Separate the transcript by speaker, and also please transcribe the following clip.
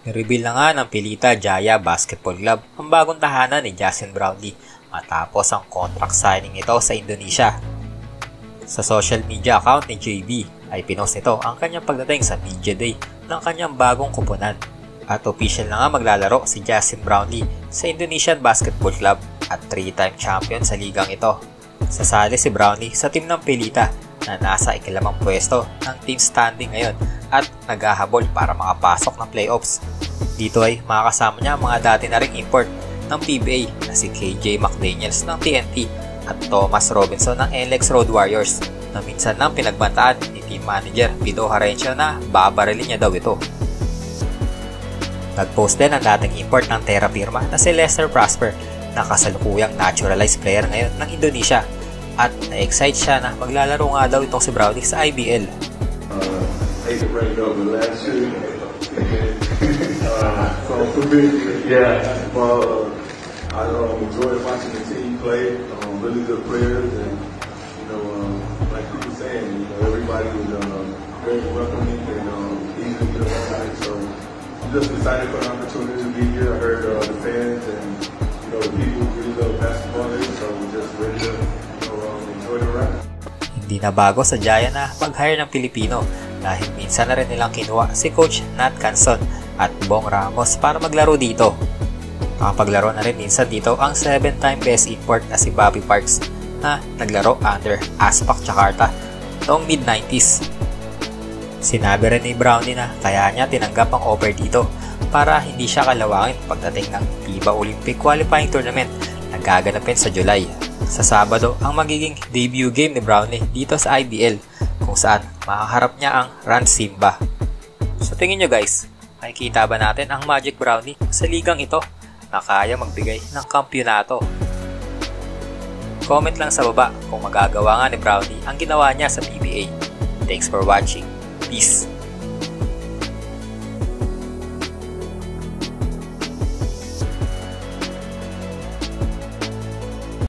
Speaker 1: Nireveal na nga ng Pilita Jaya Basketball Club ang bagong tahanan ni Justin Brownlee matapos ang contract signing nito sa Indonesia. Sa social media account ni JB ay pinost nito ang kanyang pagdating sa Media Day ng kanyang bagong kupunan. At official na nga maglalaro si Justin Brownlee sa Indonesian Basketball Club at 3-time champion sa ligang ito. Sasali si Brownlee sa team ng Pilita na nasa ikalimang pwesto ng team standing ngayon at naghahabol para makapasok ng playoffs. Dito ay makakasama niya ang mga dati na ring import ng PBA na si KJ McDaniels ng TNT at Thomas Robinson ng NLEX Road Warriors na minsan nang pinagbantaan ni team manager Pito Harencio na babarilin niya daw ito. Nag-post din ang dating import ng Terra Firma na si Lester Prosper na kasalukuyang naturalized player ngayon ng Indonesia at na-excite siya na maglalaro nga daw itong si Brownlee sa IBL.
Speaker 2: Hate to bring it up, but last year, so for me, yeah, I enjoyed watching the team play. Really good players, and like you were saying, everybody was very welcoming and easy to get along. So I'm just excited for the opportunity to be here. I heard the fans and the people really love basketball, so we're just ready to enjoy the ride.
Speaker 1: Hindi na bago sa Jaya na mag-hire ng Pilipino dahil minsan na rin nilang kinuha si Coach Nat Canson at Bong Ramos para maglaro dito. Nakapaglaro na rin minsan dito ang 7-time best import na si Bobby Parks na naglaro under Aspak Jakarta noong mid-90s. Sinabi rin ni Brownlee na kaya niya tinanggap ang offer dito para hindi siya kalawangin pagdating ng FIBA Olympic Qualifying Tournament na gaganapin sa July. Sa Sabado ang magiging debut game ni Brownlee dito sa IBL kung saan makaharap niya ang Rans Simba. So tingin nyo guys, makikita ba natin ang Magic Brownlee sa ligang ito na kaya magbigay ng kampyonato? Comment lang sa baba kung magagawa nga ni Brownlee ang ginawa niya sa PBA. Thanks for watching. Peace!